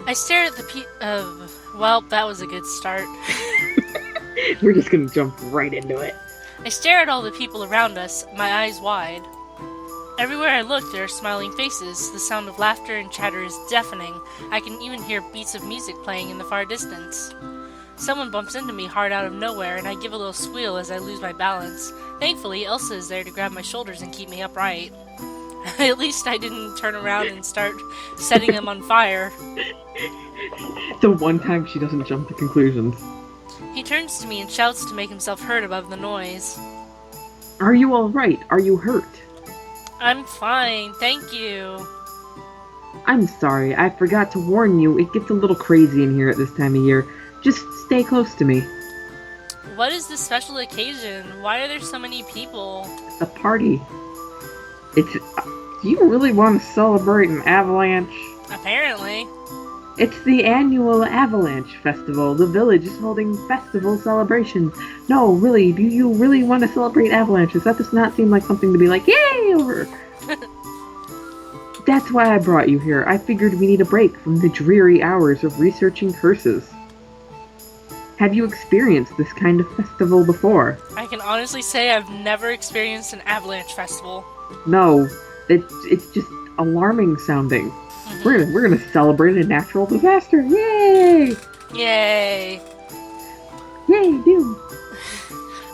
I stare at the well, that was a good start. We're just gonna jump right into it. I stare at all the people around us, my eyes wide. Everywhere I look, there are smiling faces. The sound of laughter and chatter is deafening. I can even hear beats of music playing in the far distance. Someone bumps into me hard out of nowhere, and I give a little squeal as I lose my balance. Thankfully, Elsa is there to grab my shoulders and keep me upright. At least I didn't turn around and start setting them on fire. The one time she doesn't jump to conclusions. He turns to me and shouts to make himself heard above the noise. Are you alright? Are you hurt? I'm fine, thank you. I'm sorry, I forgot to warn you. It gets a little crazy in here at this time of year. Just stay close to me. What is this special occasion? Why are there so many people? It's a party. It's... Do you really want to celebrate an avalanche? Apparently. It's the annual Avalanche Festival. The village is holding festival celebrations. No, really, do you really want to celebrate avalanches? That does not seem like something to be like, yay, over. That's why I brought you here. I figured we need a break from the dreary hours of researching curses. Have you experienced this kind of festival before? I can honestly say I've never experienced an avalanche festival. No, it's just alarming sounding. We're gonna celebrate a natural disaster. Yay! Yay! Yay, doom!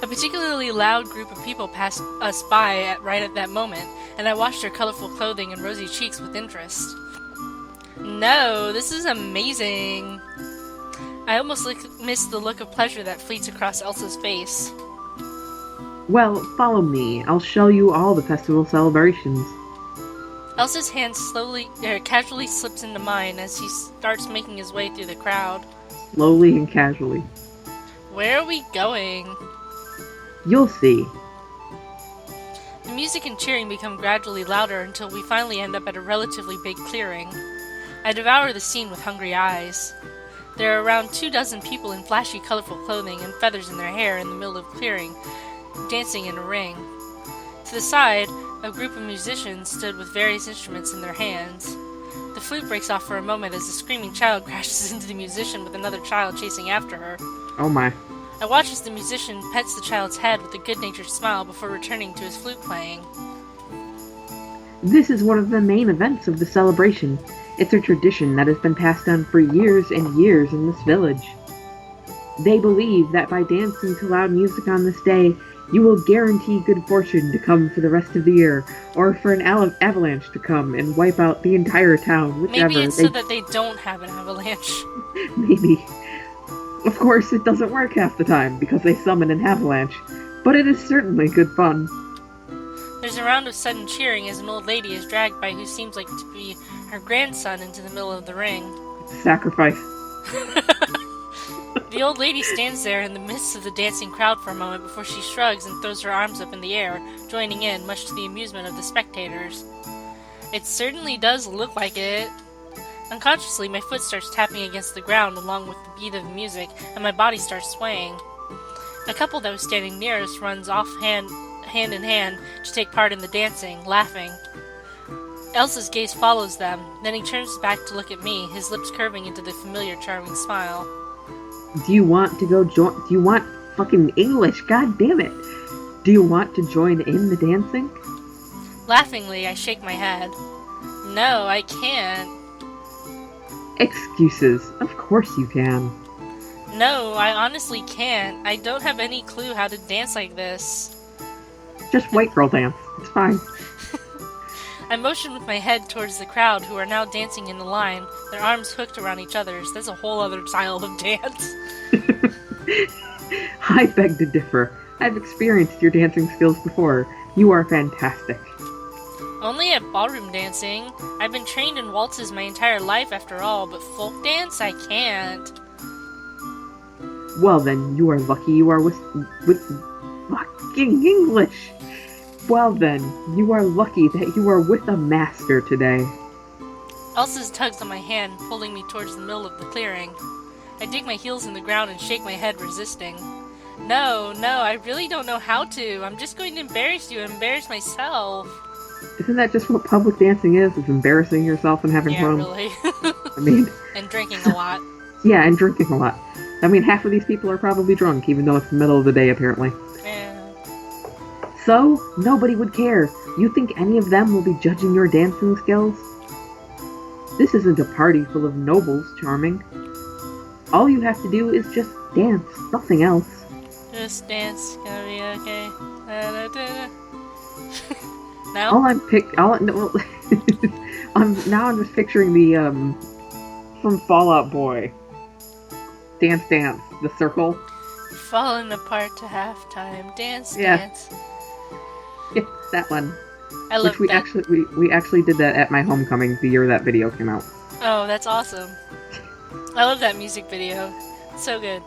A particularly loud group of people passed us by right at that moment, and I watched their colorful clothing and rosy cheeks with interest. No, this is amazing! I almost missed the look of pleasure that fleets across Elsa's face. Well, follow me. I'll show you all the festival celebrations. Elsa's hand casually slips into mine as he starts making his way through the crowd. Slowly and casually. Where are we going? You'll see. The music and cheering become gradually louder until we finally end up at a relatively big clearing. I devour the scene with hungry eyes. There are around 24 people in flashy, colorful clothing and feathers in their hair in the middle of the clearing, dancing in a ring. To the side, a group of musicians stood with various instruments in their hands. The flute breaks off for a moment as a screaming child crashes into the musician with another child chasing after her. Oh my. I watch as the musician pets the child's head with a good-natured smile before returning to his flute playing. This is one of the main events of the celebration. It's a tradition that has been passed on for years and years in this village. They believe that by dancing to loud music on this day, you will guarantee good fortune to come for the rest of the year, or for an avalanche to come and wipe out the entire town, whichever. Maybe it's so that they don't have an avalanche. Maybe. Of course, it doesn't work half the time, because they summon an avalanche, but it is certainly good fun. There's a round of sudden cheering as an old lady is dragged by who seems like to be her grandson into the middle of the ring. Sacrifice. The old lady stands there in the midst of the dancing crowd for a moment before she shrugs and throws her arms up in the air, joining in, much to the amusement of the spectators. It certainly does look like it. Unconsciously, my foot starts tapping against the ground along with the beat of the music, and my body starts swaying. A couple that was standing near us runs off hand in hand to take part in the dancing, laughing. Elsa's gaze follows them, then he turns back to look at me, his lips curving into the familiar charming smile. Do you want to go join? Do you want fucking English? God damn it! Do you want to join in the dancing? Laughingly, I shake my head. No, I can't. Excuses. Of course you can. No, I honestly can't. I don't have any clue how to dance like this. Just white girl dance. It's fine. I motion with my head towards the crowd, who are now dancing in a line, their arms hooked around each other's. That's a whole other style of dance. I beg to differ. I've experienced your dancing skills before. You are fantastic. Only at ballroom dancing. I've been trained in waltzes my entire life after all, but folk dance, I can't. Well then, you are lucky you are with fucking English. Well then, you are lucky that you are with a master today. Elsa tugs on my hand, pulling me towards the middle of the clearing. I dig my heels in the ground and shake my head, resisting. No, I really don't know how to. I'm just going to embarrass you and embarrass myself. Isn't that just what public dancing is? It's embarrassing yourself and having fun. Yeah, really. I mean, And drinking a lot. Yeah, and drinking a lot. I mean, half of these people are probably drunk, even though it's the middle of the day, apparently. Yeah. So, nobody would care. You think any of them will be judging your dancing skills? This isn't a party full of nobles, Charming. All you have to do is just dance, nothing else. Just dance, gonna be okay. No? I'm just picturing the, from Fallout Boy. Dance, dance, the circle. Falling apart to halftime, dance, Yeah. dance. Yeah, that one. I love that. We actually did that at my homecoming the year that video came out. Oh, that's awesome. I love that music video. It's so good.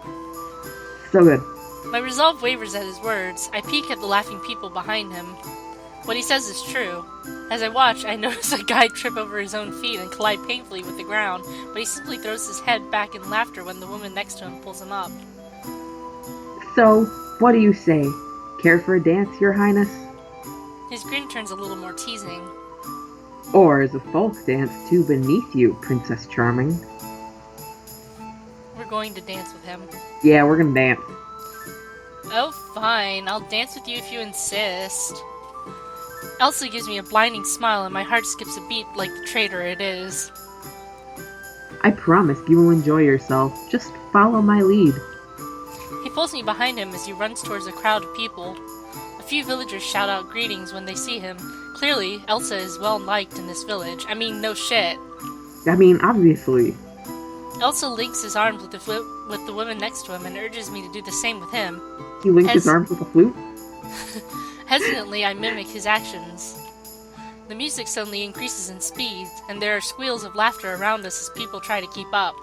So good. My resolve wavers at his words. I peek at the laughing people behind him. What he says is true. As I watch, I notice a guy trip over his own feet and collide painfully with the ground, but he simply throws his head back in laughter when the woman next to him pulls him up. So, what do you say? Care for a dance, Your Highness? His grin turns a little more teasing. Or is a folk dance too beneath you, Princess Charming? We're going to dance with him. Yeah, we're gonna dance. Oh, fine. I'll dance with you if you insist. Elsa gives me a blinding smile and my heart skips a beat like the traitor it is. I promise you will enjoy yourself. Just follow my lead. He pulls me behind him as he runs towards a crowd of people. A few villagers shout out greetings when they see him. Clearly, Elsa is well liked in this village. I mean, no shit. I mean, obviously. Elsa links his arms with the woman next to him and urges me to do the same with him. He linked his arms with a flute? Hesitantly, I mimic his actions. The music suddenly increases in speed, and there are squeals of laughter around us as people try to keep up.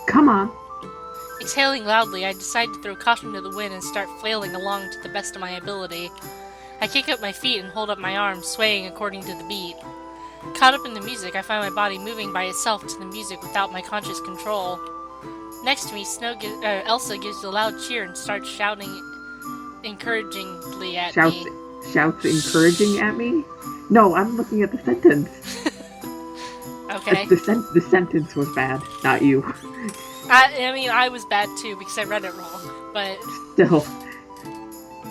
Come on. Exhaling loudly, I decide to throw caution to the wind and start flailing along to the best of my ability. I kick up my feet and hold up my arms, swaying according to the beat. Caught up in the music, I find my body moving by itself to the music without my conscious control. Next to me, Elsa gives a loud cheer and starts shouting encouragingly at me. Shouts encouraging at me? No, I'm looking at the sentence. Okay. The sentence was bad, not you. I mean, I was bad too because I read it wrong, but... Still.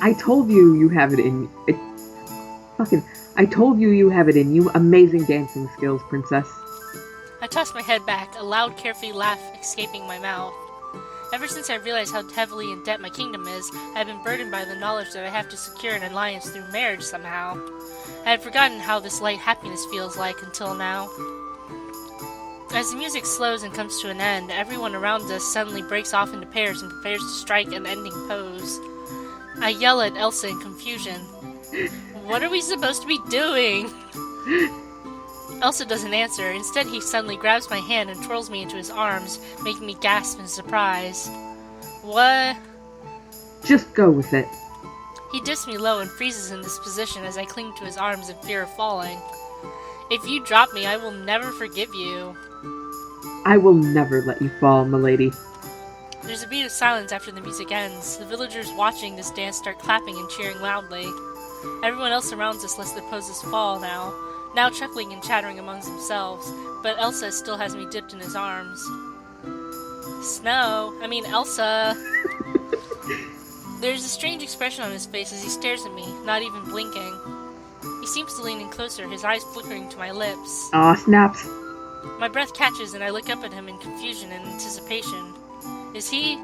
I told you have it in... I told you have it in you. Amazing dancing skills, princess. I toss my head back, a loud, carefree laugh escaping my mouth. Ever since I realized how heavily in debt my kingdom is, I have been burdened by the knowledge that I have to secure an alliance through marriage somehow. I had forgotten how this light happiness feels like until now. As the music slows and comes to an end, everyone around us suddenly breaks off into pairs and prepares to strike an ending pose. I yell at Elsa in confusion. What are we supposed to be doing? Elsa doesn't answer. Instead, he suddenly grabs my hand and twirls me into his arms, making me gasp in surprise. What? Just go with it. He dips me low and freezes in this position as I cling to his arms in fear of falling. If you drop me, I will never forgive you. I will never let you fall, milady. There's a beat of silence after the music ends. The villagers watching this dance start clapping and cheering loudly. Everyone else around us lets their poses fall now chuckling and chattering amongst themselves, but Elsa still has me dipped in his arms. Elsa! There's a strange expression on his face as he stares at me, not even blinking. He seems to lean in closer, his eyes flickering to my lips. Aw, snaps. My breath catches and I look up at him in confusion and anticipation. Is he?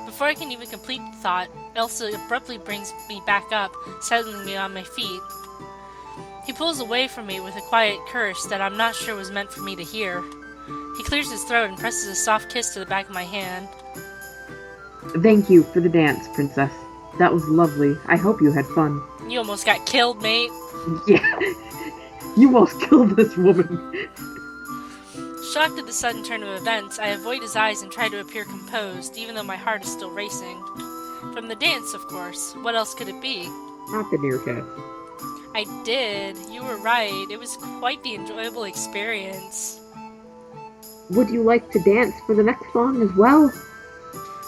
Before I can even complete the thought, Elsa abruptly brings me back up, settling me on my feet. He pulls away from me with a quiet curse that I'm not sure was meant for me to hear. He clears his throat and presses a soft kiss to the back of my hand. Thank you for the dance, princess. That was lovely. I hope you had fun. You almost got killed, mate. Yeah. You almost killed this woman. Shocked at the sudden turn of events, I avoid his eyes and try to appear composed, even though my heart is still racing. From the dance, of course. What else could it be? Not the meerkat. I did. You were right. It was quite the enjoyable experience. Would you like to dance for the next song as well?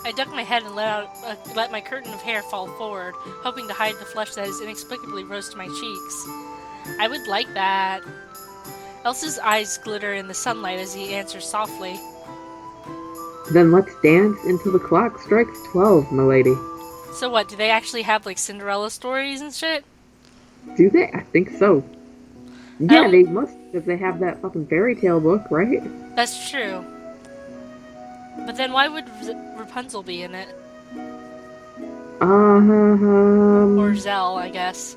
I duck my head and let my curtain of hair fall forward, hoping to hide the flush that is inexplicably rose to my cheeks. I would like that. Elsa's eyes glitter in the sunlight as he answers softly. Then let's dance until the clock strikes 12, milady. So what, do they actually have, like, Cinderella stories and shit? Do they? I think so. Yeah, they must, because they have that fucking fairy tale book, right? That's true. But then why would Rapunzel be in it? Or Zell, I guess.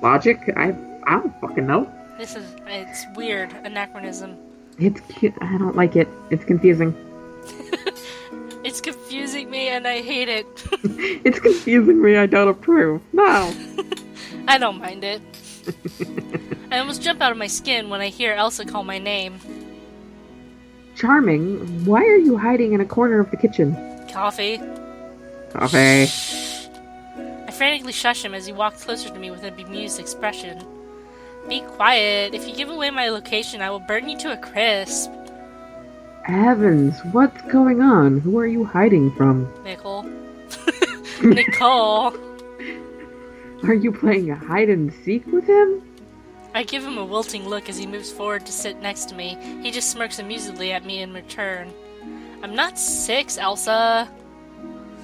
Logic? I don't fucking know. It's weird. Anachronism. It's cute. I don't like it. It's confusing. It's confusing me and I hate it. It's confusing me, I don't approve. No. I don't mind it. I almost jump out of my skin when I hear Elsa call my name. Charming, why are you hiding in a corner of the kitchen? Coffee. Coffee. I frantically shush him as he walks closer to me with a bemused expression. Be quiet. If you give away my location, I will burn you to a crisp. Heavens, what's going on? Who are you hiding from? Nicole. Nicole. Are you playing a hide and seek with him? I give him a wilting look as he moves forward to sit next to me. He just smirks amusedly at me in return. I'm not 6, Elsa.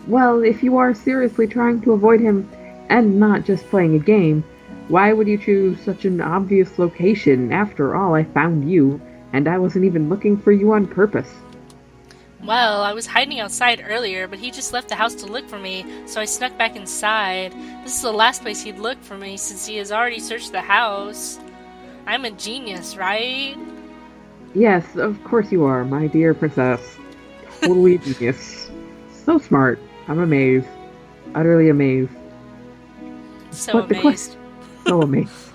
Well, if you are seriously trying to avoid him and not just playing a game, why would you choose such an obvious location? After all, I found you, and I wasn't even looking for you on purpose. Well, I was hiding outside earlier, but he just left the house to look for me, so I snuck back inside. This is the last place he'd look for me since he has already searched the house. I'm a genius, right? Yes, of course you are, my dear princess. Totally genius. So smart. I'm amazed. Utterly amazed. So amazed. So amazed.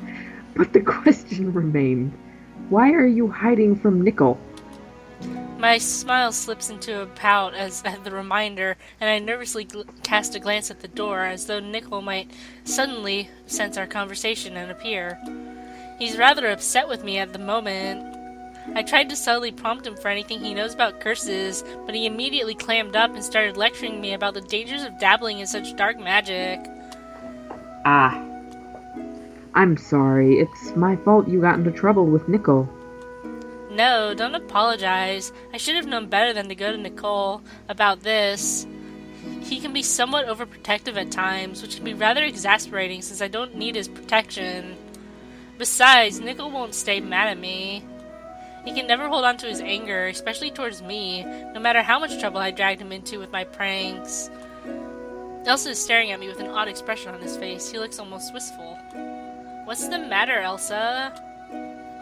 But the question remained. Why are you hiding from Nicole? My smile slips into a pout as at the reminder, and I nervously cast a glance at the door as though Nicole might suddenly sense our conversation and appear. He's rather upset with me at the moment. I tried to subtly prompt him for anything he knows about curses, but he immediately clammed up and started lecturing me about the dangers of dabbling in such dark magic. I'm sorry. It's my fault you got into trouble with Nicole. No, don't apologize. I should have known better than to go to Nicole about this. He can be somewhat overprotective at times, which can be rather exasperating since I don't need his protection. Besides, Nicole won't stay mad at me. He can never hold on to his anger, especially towards me, no matter how much trouble I dragged him into with my pranks. Elsa is staring at me with an odd expression on his face. He looks almost wistful. What's the matter, Elsa?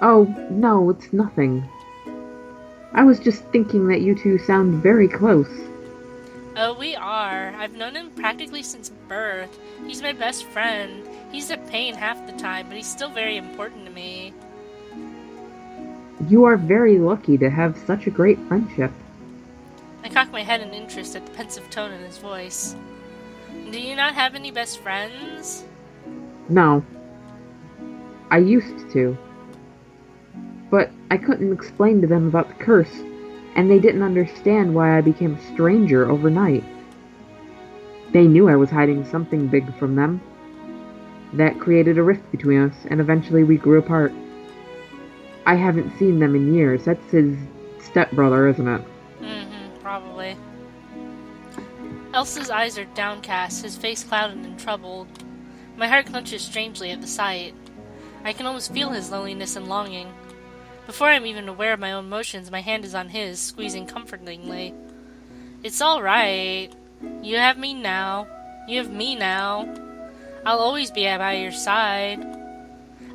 Oh, no, it's nothing. I was just thinking that you two sound very close. Oh, we are. I've known him practically since birth. He's my best friend. He's a pain half the time, but he's still very important to me. You are very lucky to have such a great friendship. I cock my head in interest at the pensive tone in his voice. Do you not have any best friends? No. I used to. But I couldn't explain to them about the curse, and they didn't understand why I became a stranger overnight. They knew I was hiding something big from them. That created a rift between us, and eventually we grew apart. I haven't seen them in years. That's his stepbrother, isn't it? Probably. Elsa's eyes are downcast, his face clouded and troubled. My heart clenches strangely at the sight. I can almost feel his loneliness and longing. Before I'm even aware of my own motions, my hand is on his, squeezing comfortingly. It's alright. You have me now. You have me now. I'll always be by your side.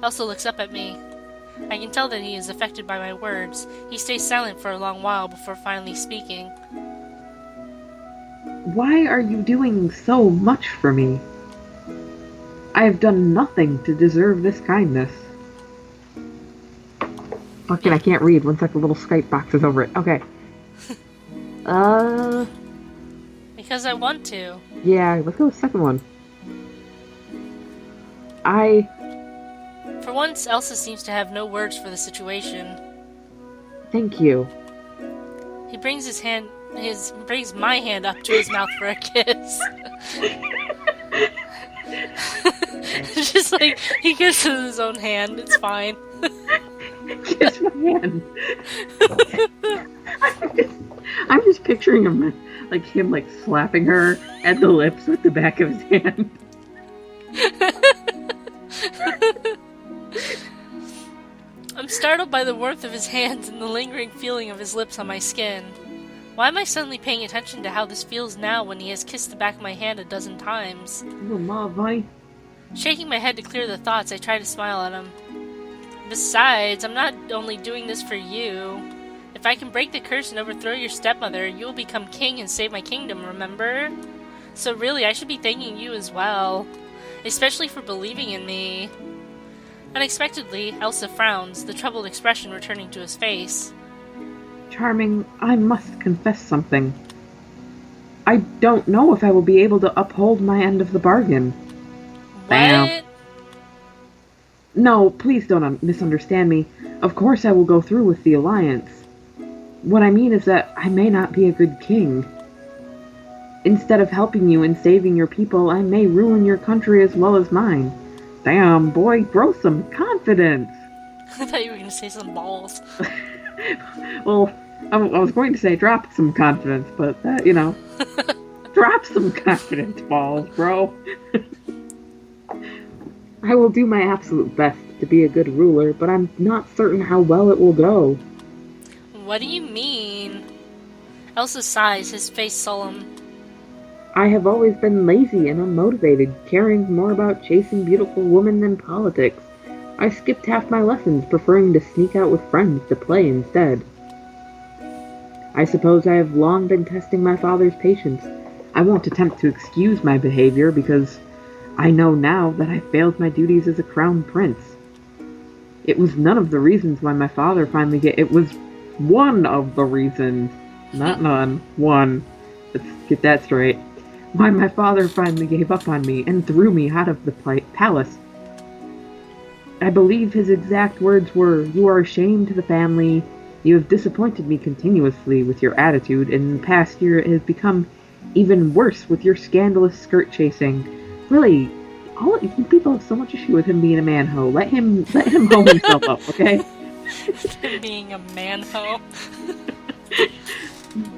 Elsa looks up at me. I can tell that he is affected by my words. He stays silent for a long while before finally speaking. Why are you doing so much for me? I have done nothing to deserve this kindness. Fucking, I can't read. One sec, the little Skype box is over it. Okay. Because I want to. Yeah, let's go with the second one. For once, Elsa seems to have no words for the situation. Thank you. He brings brings my hand up to his mouth for a kiss. Just like, he kisses his own hand, it's fine. Kiss my hand. I'm just picturing him like slapping her at the lips with the back of his hand. I'm startled by the warmth of his hands and the lingering feeling of his lips on my skin. Why am I suddenly paying attention to how this feels now when he has kissed the back of my hand a dozen times? Oh, Ma, buddy. Shaking my head to clear the thoughts, I try to smile at him. Besides, I'm not only doing this for you. If I can break the curse and overthrow your stepmother, you will become king and save my kingdom, remember? So really, I should be thanking you as well. Especially for believing in me. Unexpectedly, Elsa frowns, the troubled expression returning to his face. Charming, I must confess something. I don't know if I will be able to uphold my end of the bargain. What? Bam. No, please don't misunderstand me. Of course I will go through with the alliance. What I mean is that I may not be a good king. Instead of helping you and saving your people, I may ruin your country as well as mine. Damn, boy, grow some confidence. I thought you were going to say some balls. Well, I was going to say drop some confidence, but that, drop some confidence, balls, bro. I will do my absolute best to be a good ruler, but I'm not certain how well it will go. What do you mean? Elsa sighs, his face solemn. I have always been lazy and unmotivated, caring more about chasing beautiful women than politics. I skipped half my lessons, preferring to sneak out with friends to play instead. I suppose I have long been testing my father's patience. I won't attempt to excuse my behavior because I know now that I failed my duties as a crown prince. It was none of the reasons why my father finally it was one of the reasons, not none, one. Let's get that straight. Why my father finally gave up on me and threw me out of the palace. I believe his exact words were, "You are a shame to the family. You have disappointed me continuously with your attitude, and in the past year it has become even worse with your scandalous skirt chasing. Really, all you people have so much issue with him being a man-ho. Let him hoe himself up, okay? Him being a man-ho.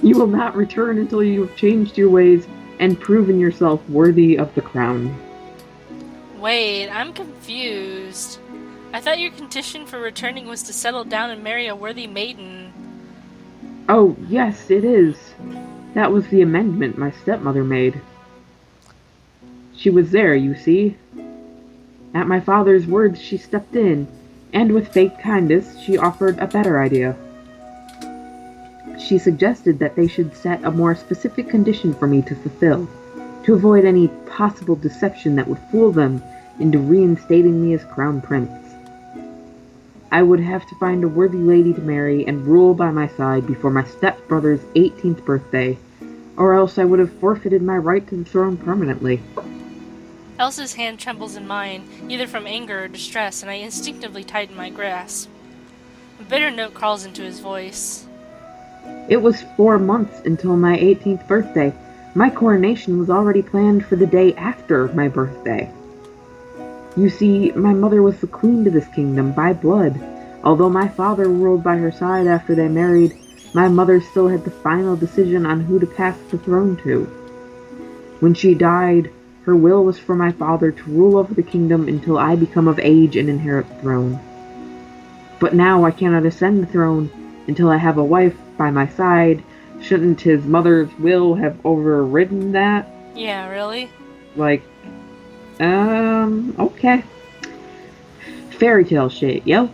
You will not return until you have changed your ways and proven yourself worthy of the crown." Wait, I'm confused. I thought your condition for returning was to settle down and marry a worthy maiden. Oh, yes, it is. That was the amendment my stepmother made. She was there, you see. At my father's words, she stepped in, and with fake kindness, she offered a better idea. She suggested that they should set a more specific condition for me to fulfill, to avoid any possible deception that would fool them into reinstating me as crown prince. I would have to find a worthy lady to marry and rule by my side before my stepbrother's 18th birthday, or else I would have forfeited my right to the throne permanently. Elsa's hand trembles in mine, either from anger or distress, and I instinctively tighten my grasp. A bitter note crawls into his voice. It was 4 months until my 18th birthday. My coronation was already planned for the day after my birthday. You see, my mother was the queen to this kingdom by blood. Although my father ruled by her side after they married, my mother still had the final decision on who to pass the throne to. When she died, her will was for my father to rule over the kingdom until I become of age and inherit the throne. But now I cannot ascend the throne until I have a wife by my side. Shouldn't his mother's will have overridden that? Yeah, really? Okay. Fairy tale shit, yo.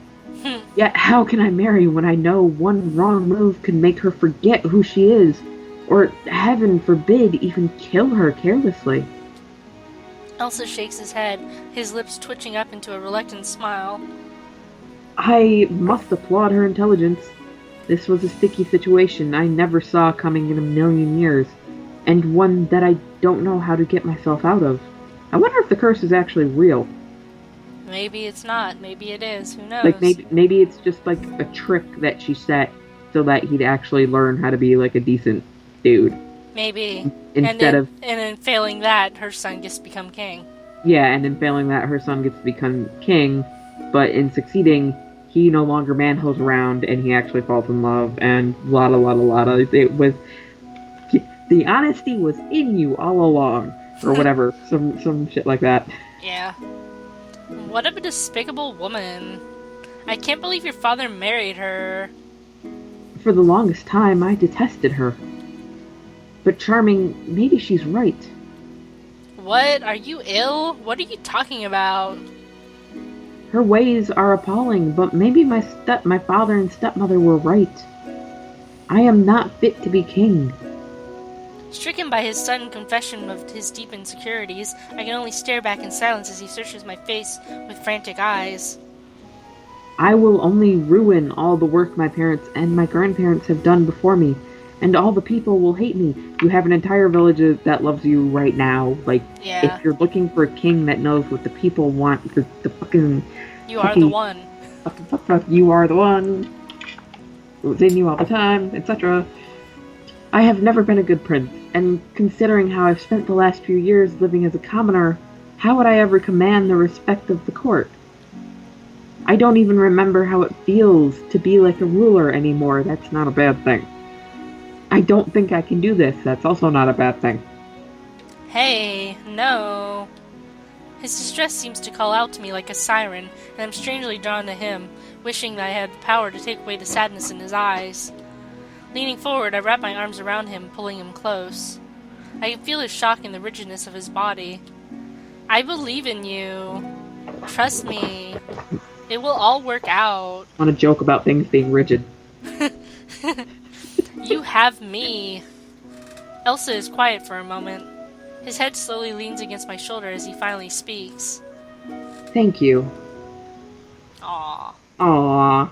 Yet how can I marry when I know one wrong move could make her forget who she is, or, heaven forbid, even kill her carelessly? Elsa shakes his head, his lips twitching up into a reluctant smile. I must applaud her intelligence. This was a sticky situation I never saw coming in a million years, and one that I don't know how to get myself out of. I wonder if the curse is actually real. Maybe it's not. Maybe it is. Who knows? Like, maybe it's just like a trick that she set so that he'd actually learn how to be like a decent dude. Maybe. And in failing that, her son gets to become king. Yeah, and in failing that, her son gets to become king, but in succeeding, he no longer manholes around and he actually falls in love and la. It was the honesty was in you all along, or whatever, some shit like that. Yeah. What a despicable woman. I can't believe your father married her. For the longest time, I detested her. But Charming, maybe she's right. What? Are you ill? What are you talking about? Her ways are appalling, but maybe my father and stepmother were right. I am not fit to be king. Stricken by his sudden confession of his deep insecurities, I can only stare back in silence as he searches my face with frantic eyes. I will only ruin all the work my parents and my grandparents have done before me, and all the people will hate me. You have an entire village that loves you right now. Like, Yeah. if you're looking for a king that knows what the people want, the fucking... You are the one. Fuck, you are the one. It was in you all the time, etc. I have never been a good prince, and considering how I've spent the last few years living as a commoner, how would I ever command the respect of the court? I don't even remember how it feels to be like a ruler anymore. That's not a bad thing. I don't think I can do this. That's also not a bad thing. Hey, no. His distress seems to call out to me like a siren, and I'm strangely drawn to him, wishing that I had the power to take away the sadness in his eyes. Leaning forward, I wrap my arms around him, pulling him close. I can feel his shock in the rigidness of his body. I believe in you. Trust me. It will all work out. I want to joke about things being rigid. You have me. Elsa is quiet for a moment. His head slowly leans against my shoulder as he finally speaks. Thank you. Aww. Aww.